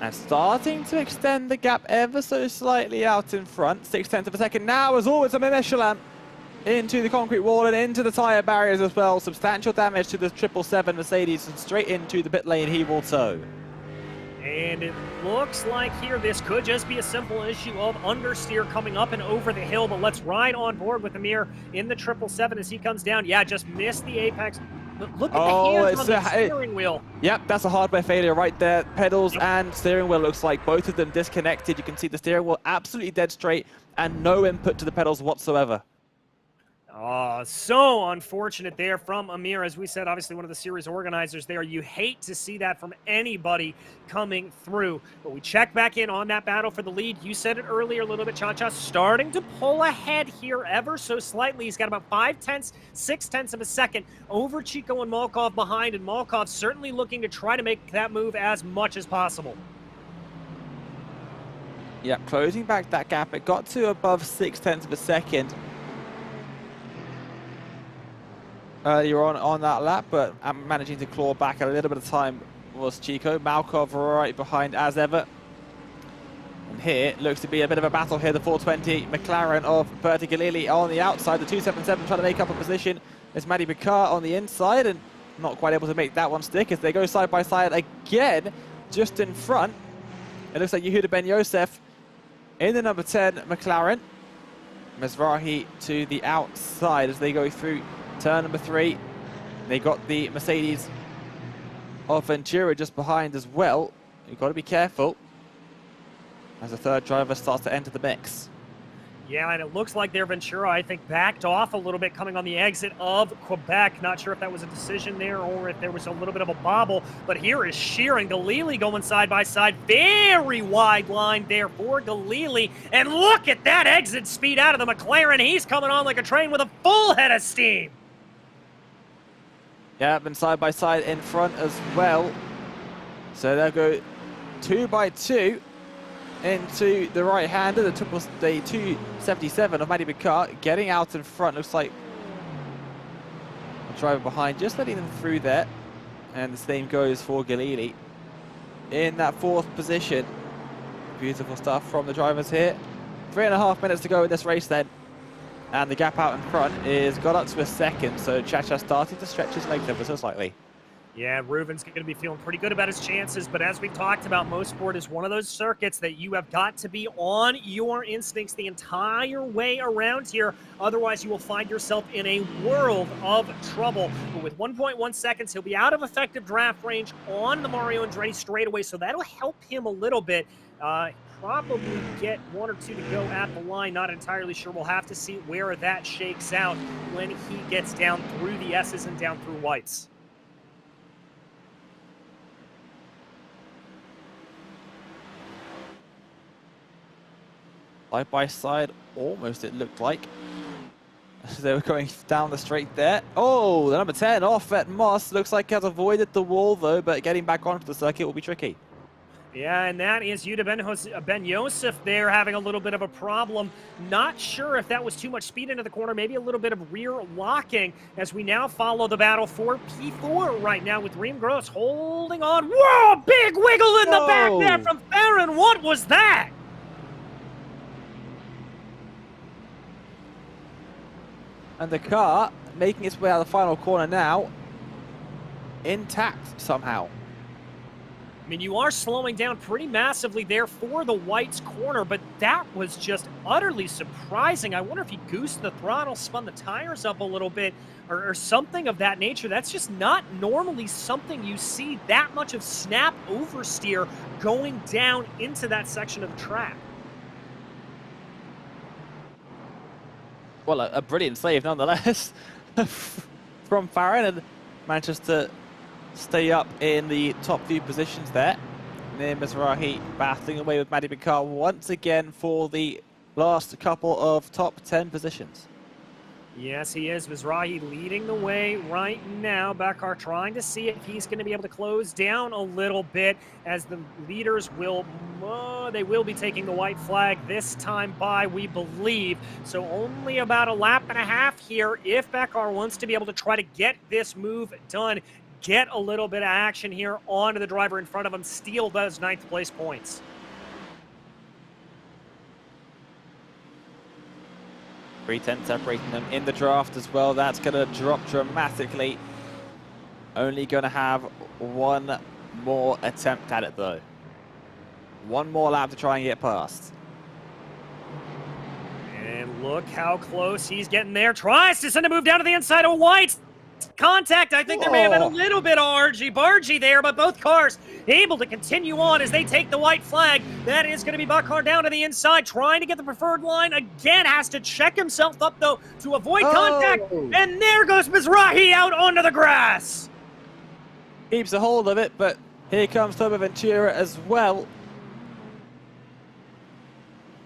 And starting to extend the gap ever so slightly out in front. 0.6 of a second now, as always, a Michelin into the concrete wall and into the tyre barriers as well. Substantial damage to the 777 Mercedes, and straight into the pit lane he will tow. And it looks like here this could just be a simple issue of understeer coming up and over the hill, but let's ride on board with Amir in the 777 as he comes down. Yeah, just missed the apex. But look at the hands on the steering wheel. Yep, that's a hardware failure right there. Pedals and steering wheel looks like both of them disconnected. You can see the steering wheel absolutely dead straight and no input to the pedals whatsoever. Oh, so unfortunate there from Amir. As we said, obviously one of the series organizers there. You hate to see that from anybody coming through. But we check back in on that battle for the lead. You said it earlier a little bit, Cha-Cha, starting to pull ahead here ever so slightly. He's got about 0.6 of a second over Chico and Malkov behind, and Malkov certainly looking to try to make that move as much as possible. Yep, closing back that gap. It got to above 0.6 of a second earlier on that lap, but managing to claw back a little bit of time was Chico. Malkov right behind as ever. And here looks to be a bit of a battle here. The 420 McLaren of Bertie Galili on the outside. The 277 trying to make up a position. There's Matty Picard on the inside and not quite able to make that one stick as they go side by side again, just in front. It looks like Yehuda Ben Yosef in the number 10 McLaren. Mizrahi to the outside as they go through turn number 3. They got the Mercedes of Ventura just behind as well. You've got to be careful as the third driver starts to enter the mix. Yeah, and it looks like their Ventura, I think, backed off a little bit coming on the exit of Quebec. Not sure if that was a decision there or if there was a little bit of a bobble. But here is Sheeran. Galili going side by side. Very wide line there for Galili. And look at that exit speed out of the McLaren. He's coming on like a train with a full head of steam. Yeah, been side by side in front as well. So they'll go 2 by 2 into the right-hander, the 277 of Matty Picard getting out in front. Looks like a driver behind, just letting them through there. And the same goes for Galili in that 4th position. Beautiful stuff from the drivers here. 3.5 minutes to go in this race then. And the gap out in front is got up to a second, so Cha-Cha starting to stretch his legs ever so slightly. Yeah, Reuven's going to be feeling pretty good about his chances, but as we've talked about, Mosport is one of those circuits that you have got to be on your instincts the entire way around here. Otherwise, you will find yourself in a world of trouble. But with 1.1 seconds, he'll be out of effective draft range on the Mario Andretti straightaway, so that'll help him a little bit. Probably get 1 or 2 to go at the line. Not entirely sure. We'll have to see where that shakes out when he gets down through the S's and down through whites. Side by side, almost it looked like. They were going down the straight there. Oh, the number 10 off at Moss. Looks like he has avoided the wall though, but getting back onto the circuit will be tricky. Yeah, and that is Yehuda Ben Yosef there having a little bit of a problem. Not sure if that was too much speed into the corner, maybe a little bit of rear locking as we now follow the battle for P4 right now with Reem Gross holding on. Whoa, big wiggle in the back there from Farron. What was that? And the car making its way out of the final corner now, intact somehow. I mean, you are slowing down pretty massively there for the Whites corner, but that was just utterly surprising. I wonder if he goosed the throttle, spun the tires up a little bit, or something of that nature. That's just not normally something you see, that much of snap oversteer going down into that section of the track. Well, a brilliant save nonetheless from Farron, and managed to stay up in the top few positions there. Near Mizrahi battling away with Maddie Bakar once again for the last couple of top 10 positions. Yes, he is. Mizrahi leading the way right now. Bakar trying to see if he's going to be able to close down a little bit, as the leaders will, they will be taking the white flag this time by, we believe. So only about a lap and a half here if Bakar wants to be able to try to get this move done, get a little bit of action here onto the driver in front of him, steal those 9th place points. 3/10 separating them in the draft as well. That's going to drop dramatically. Only going to have one more attempt at it though. One more lap to try and get past. And look how close he's getting there. Tries to send a move down to the inside of White. Contact. I think there may have been a little bit of argy-bargy there, but both cars able to continue on as they take the white flag. That is going to be Bakar down to the inside, trying to get the preferred line. Again, has to check himself up, though, to avoid contact. And there goes Mizrahi out onto the grass. Keeps a hold of it, but here comes Toba Ventura as well.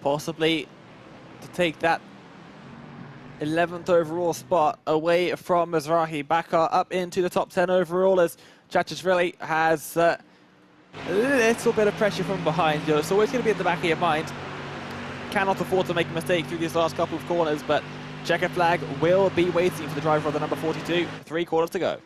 Possibly to take that 11th overall spot away from Mizrahi. Bakar up into the top 10 overall as Chachashvili has a little bit of pressure from behind. It's always going to be at the back of your mind. Cannot afford to make a mistake through these last couple of corners, but checker flag will be waiting for the driver of the number 42. 3 quarters to go.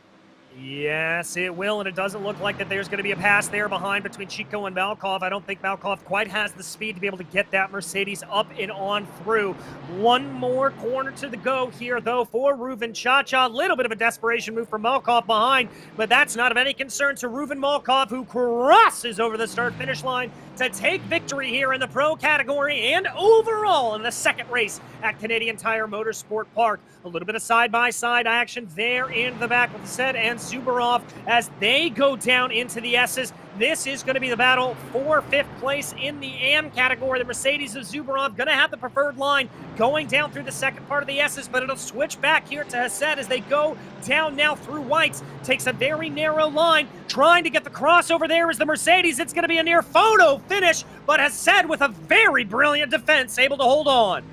Yes, it will, and it doesn't look like that there's going to be a pass there behind between Chico and Malkov. I don't think Malkov quite has the speed to be able to get that Mercedes up and on through. One more corner to the go here, though, for Reuven Chacha. A little bit of a desperation move from Malkov behind, but that's not of any concern to Reuven Malkov, who crosses over the start-finish line to take victory here in the pro category and overall in the second race at Canadian Tire Motorsport Park. A little bit of side-by-side action there in the back with Sed and Zubarov as they go down into the S's. This is going to be the battle for 5th place in the AM category. The Mercedes of Zubarov going to have the preferred line going down through the second part of the S's, but it'll switch back here to Hassad as they go down now through Whites. Takes a very narrow line, trying to get the crossover there is the Mercedes. It's going to be a near photo finish, but Hassad with a very brilliant defense able to hold on.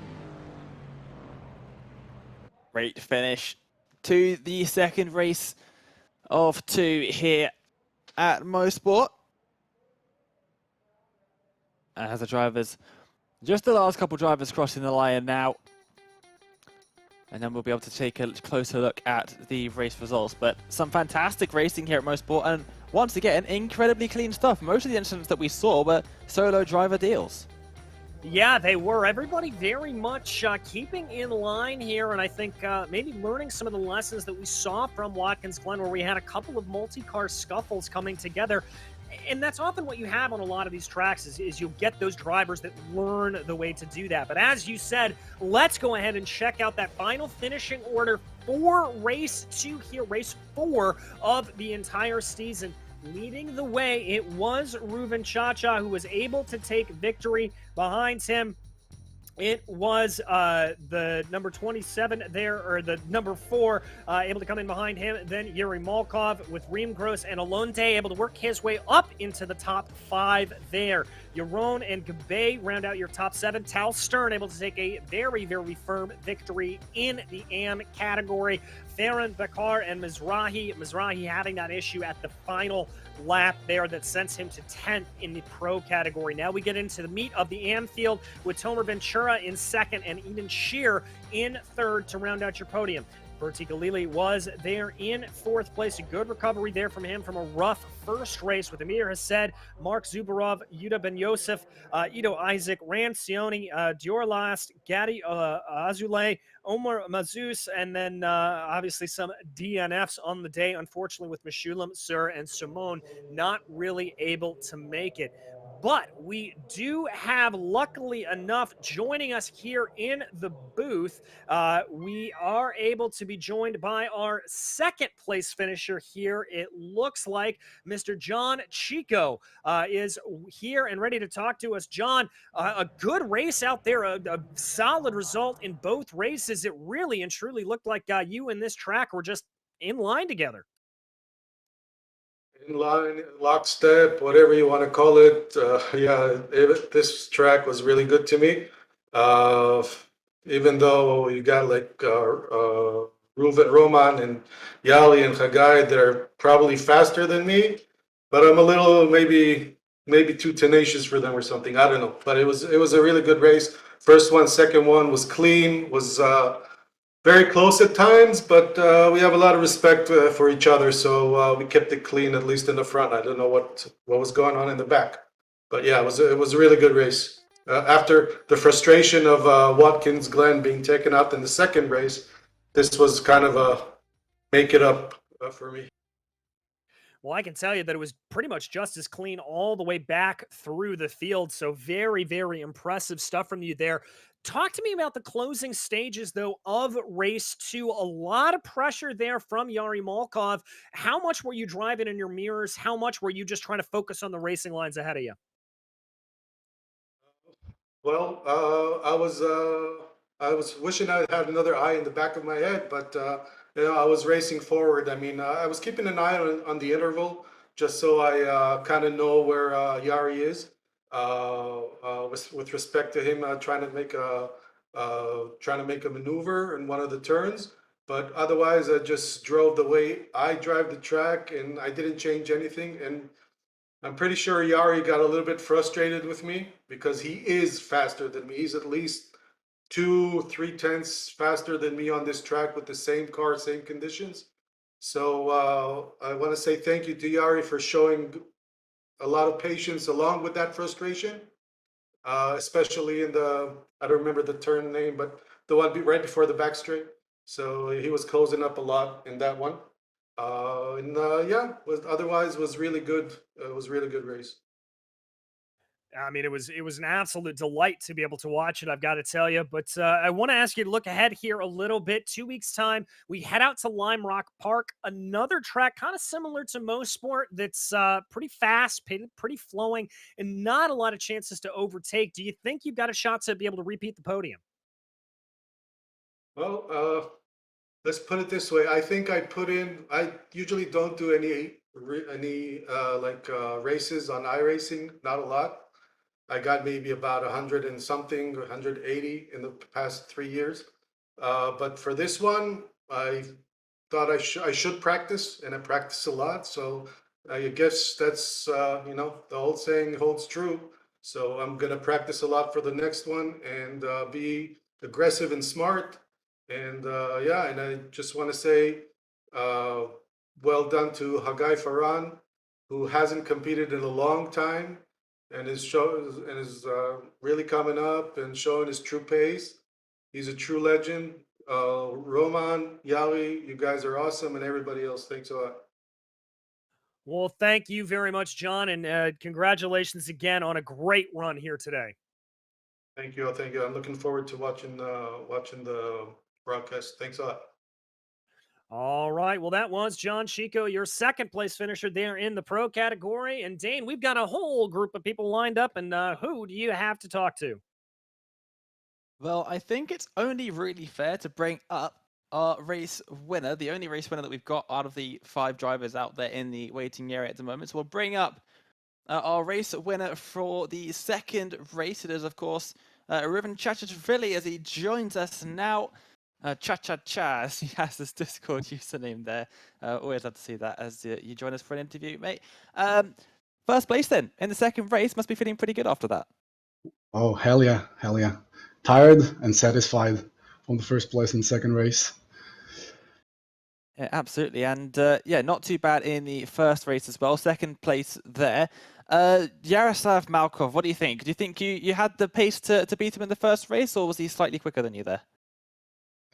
Great finish to the second race of 2 here at Mosport. As the drivers, just the last couple drivers crossing the line now. And then we'll be able to take a closer look at the race results. But some fantastic racing here at Mosport, and once again, incredibly clean stuff. Most of the incidents that we saw were solo driver deals. Yeah, they were. Everybody very much keeping in line here, and I think maybe learning some of the lessons that we saw from Watkins Glen, where we had a couple of multi-car scuffles coming together. And that's often what you have on a lot of these tracks is you'll get those drivers that learn the way to do that. But as you said, let's go ahead and check out that final finishing order for race 2 here, race 4 of the entire season. Leading the way, it was Reuven Chacha who was able to take victory. Behind him, it was the number 27 there, or the number 4, able to come in behind him. Then Yuri Malkov with Reem Gross and Alonte able to work his way up into the top 5 there. Yaron and Gabe round out your top 7. Tal Stern able to take a very, very firm victory in the AM category. Farron, Bakar, and Mizrahi having that issue at the final lap there that sends him to 10th in the pro category. Now we get into the meat of the AM field with Tomer Ventura in 2nd and Eden Shear in 3rd to round out your podium. Bertie Galili was there in fourth place. A good recovery there from him from a rough first race with Amir Hased, Mark Zubarov, Yuda Ben Yosef, Ido Isaac, Rancioni, Dior Last, Gadi Azule, Omar Mazus, and then obviously some DNFs on the day, unfortunately, with Meshulam, Sir, and Simone not really able to make it. But we do have, luckily enough, joining us here in the booth, we are able to be joined by our second place finisher here. It looks like Mr. John Chico is here and ready to talk to us. John, a good race out there, a solid result in both races. It really and truly looked like you and this track were just in line together. In line, lockstep, whatever you want to call it. Yeah, this track was really good to me. Even though you got like Reuven Roman and Yali and Chagai, they're probably faster than me, but I'm a little maybe too tenacious for them or something. I don't know, but it was a really good race. First one, second one was clean, was very close at times, but we have a lot of respect for each other, so we kept it clean, at least in the front. I don't know what was going on in the back, but yeah, it was a really good race. After the frustration of Watkins Glen being taken out in the second race, this was kind of a make it up for me. Well, I can tell you that it was pretty much just as clean all the way back through the field. So very, very impressive stuff from you there. Talk to me about the closing stages, though, of race 2. A lot of pressure there from Yari Malkov. How much were you driving in your mirrors? How much were you just trying to focus on the racing lines ahead of you? Well, I was wishing I had another eye in the back of my head, but I was racing forward. I mean, I was keeping an eye on the interval just so I kind of know where Yari is with respect to him trying to make a maneuver in one of the turns. But otherwise, I just drove the way I drive the track, and I didn't change anything. And I'm pretty sure Yari got a little bit frustrated with me because he is faster than me. He's at least 2-3 tenths faster than me on this track with the same car, same conditions. So I want to say thank you to Yari for showing a lot of patience along with that frustration, especially in I don't remember the turn name, but the one right before the back straight. So he was closing up a lot in that one. Yeah, otherwise was really good. It was a really good race. I mean, it was an absolute delight to be able to watch it, I've got to tell you. But I want to ask you to look ahead here a little bit. 2 weeks' time, we head out to Lime Rock Park, another track kind of similar to Mosport that's pretty fast, pretty flowing, and not a lot of chances to overtake. Do you think you've got a shot to be able to repeat the podium? Well, let's put it this way. I think I usually don't do any races on iRacing, not a lot. I got maybe about 100 and something, 180 in the past 3 years. But for this one, I thought I should practice, and I practice a lot. So I guess that's, the old saying holds true. So I'm going to practice a lot for the next one and be aggressive and smart. And and I just want to say well done to Hagai Faran, who hasn't competed in a long time and is really coming up and showing his true pace. He's a true legend. Roman, Yali, you guys are awesome, and everybody else, thanks a lot. Well, thank you very much, John, and congratulations again on a great run here today. Thank you. Thank you. I'm looking forward to watching the broadcast. Thanks a lot. All right. Well, that was John Chico, your second place finisher there in the pro category. And Dane, we've got a whole group of people lined up. And who do you have to talk to? Well, I think it's only really fair to bring up our race winner, the only race winner that we've got out of the 5 drivers out there in the waiting area at the moment. So we'll bring up our race winner for the second race. It is, of course, Riven Chachachvili as he joins us now. Cha-cha-cha, as he has this Discord username there. Always love to see that as you join us for an interview, mate. First place then, in the second race, must be feeling pretty good after that. Oh, hell yeah, hell yeah. Tired and satisfied from the first place in the second race. Yeah, absolutely. And yeah, not too bad in the first race as well. Second place there. Yaroslav Malkov, what do you think? Do you think you had the pace to beat him in the first race, or was he slightly quicker than you there?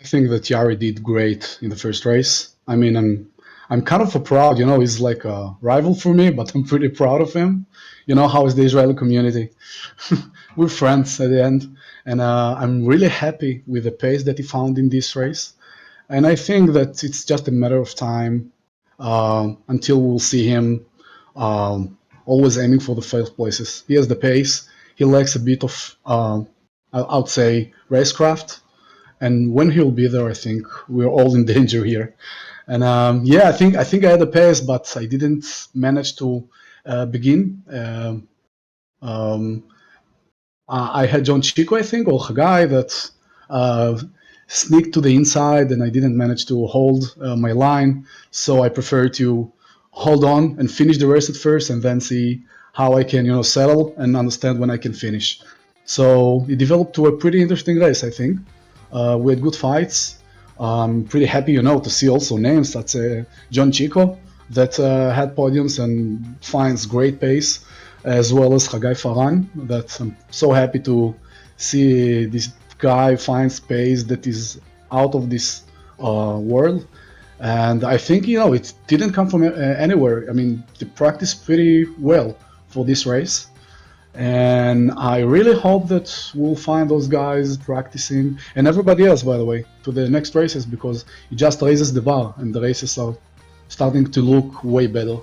I think that Yari did great in the first race. I mean, I'm kind of proud, he's like a rival for me, but I'm pretty proud of him. You know, how is the Israeli community? We're friends at the end. And I'm really happy with the pace that he found in this race. And I think that it's just a matter of time until we'll see him always aiming for the first places. He has the pace. He lacks a bit of, I would say, racecraft. And when he'll be there, I think we're all in danger here. And yeah, I think I had a pace, but I didn't manage to begin. I had John Chico, I think, or Hagai that sneaked to the inside, and I didn't manage to hold my line. So I prefer to hold on and finish the race at first, and then see how I can, settle and understand when I can finish. So it developed to a pretty interesting race, I think. We had good fights. I'm pretty happy, to see also names. That's John Chico that had podiums and finds great pace, as well as Hagai Faran. That I'm so happy to see this guy finds pace that is out of this world. And I think, it didn't come from anywhere. I mean, they practiced pretty well for this race. And I really hope that we'll find those guys practicing, and everybody else, by the way, to the next races, because it just raises the bar and the races are starting to look way better.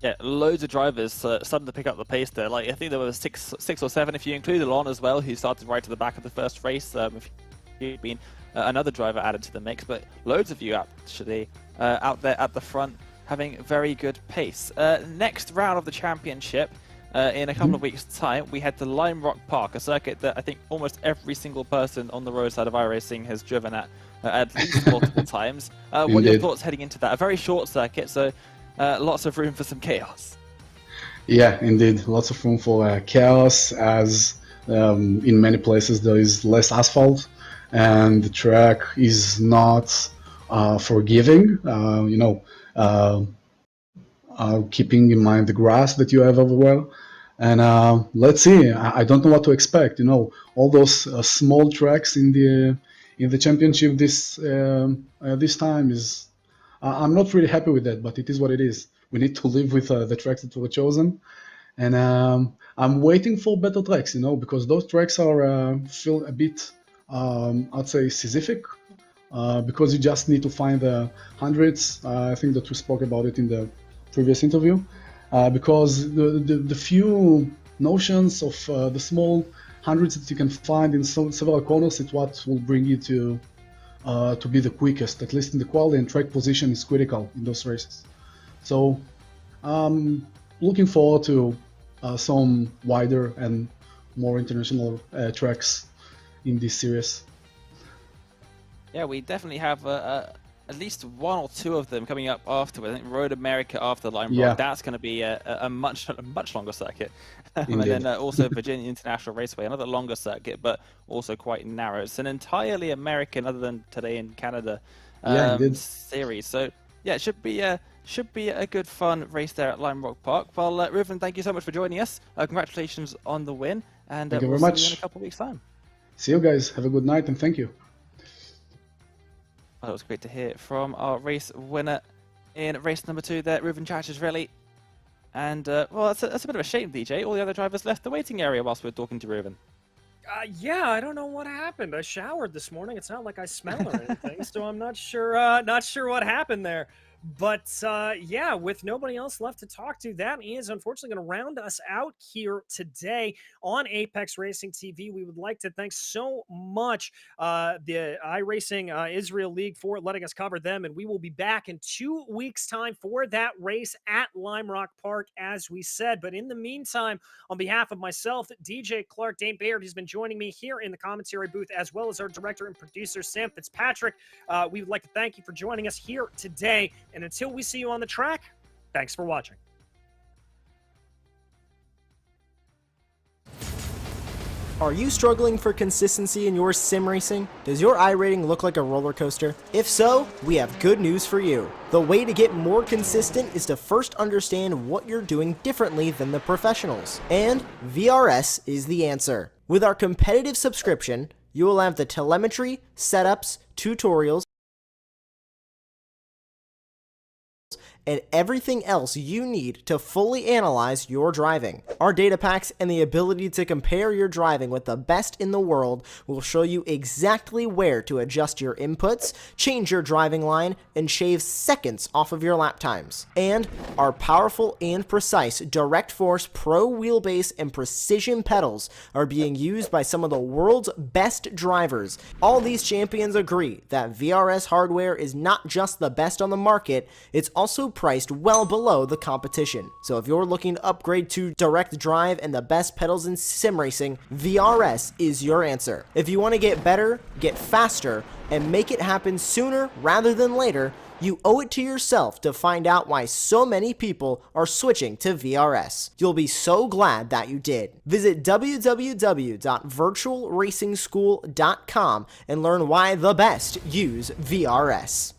Yeah, loads of drivers starting to pick up the pace there. Like, I think there were six or seven, if you include Elon as well, who started right to the back of the first race. If you'd been another driver added to the mix, but loads of you actually out there at the front having very good pace. Next round of the championship. In a couple of weeks' time, we head to Lime Rock Park, a circuit that I think almost every single person on the roadside of iRacing has driven at least multiple times. What are your thoughts heading into that? A very short circuit, so lots of room for some chaos. Yeah, indeed. Lots of room for chaos, as in many places there is less asphalt, and the track is not forgiving, keeping in mind the grass that you have everywhere. And let's see. I don't know what to expect. All those small tracks in the championship this time is. I'm not really happy with that, but it is what it is. We need to live with the tracks that were chosen, and I'm waiting for better tracks. Because those tracks are feel a bit, I'd say, Sisyphic, because you just need to find the hundreds. I think that we spoke about it in the previous interview. Because the few notions of the small hundreds that you can find in several corners is what will bring you to be the quickest, at least in the quality, and track position is critical in those races. So looking forward to some wider and more international tracks in this series. Yeah, we definitely have at least one or two of them coming up afterwards. I think Road America after Lime Rock, that's going to be a much longer circuit. And then also Virginia International Raceway, another longer circuit, but also quite narrow. It's an entirely American, other than today in Canada, series. So yeah, it should be a good fun race there at Lime Rock Park. Well, Reuven, thank you so much for joining us. Congratulations on the win, and thank you we'll very much. See you in a couple of weeks' time. See you guys. Have a good night, and thank you. Well, it was great to hear from our race winner in race number 2 there, Reuven Chachashvili. And, well, that's a bit of a shame, DJ. All the other drivers left the waiting area whilst we were talking to Reuven. Yeah, I don't know what happened. I showered this morning. It's not like I smell or anything, so I'm not sure what happened there. But yeah, with nobody else left to talk to, that is unfortunately going to round us out here today on Apex Racing TV. We would like to thank so much the iRacing Israel League for letting us cover them, and we will be back in 2 weeks' time for that race at Lime Rock Park, as we said. But in the meantime, on behalf of myself, DJ Clark, Dane Baird, who's been joining me here in the commentary booth, as well as our director and producer, Sam Fitzpatrick, we would like to thank you for joining us here today. And until we see you on the track, thanks for watching. Are you struggling for consistency in your sim racing? Does your iRating look like a roller coaster? If so, we have good news for you. The way to get more consistent is to first understand what you're doing differently than the professionals. And VRS is the answer. With our competitive subscription, you will have the telemetry, setups, tutorials, and everything else you need to fully analyze your driving. Our data packs and the ability to compare your driving with the best in the world will show you exactly where to adjust your inputs, change your driving line, and shave seconds off of your lap times. And our powerful and precise Direct Force Pro wheelbase and precision pedals are being used by some of the world's best drivers. All these champions agree that VRS hardware is not just the best on the market, it's also priced well below the competition. So if you're looking to upgrade to direct drive and the best pedals in sim racing, VRS is your answer. If you want to get better, get faster, and make it happen sooner rather than later, you owe it to yourself to find out why so many people are switching to VRS. You'll be so glad that you did. Visit www.virtualracingschool.com and learn why the best use VRS.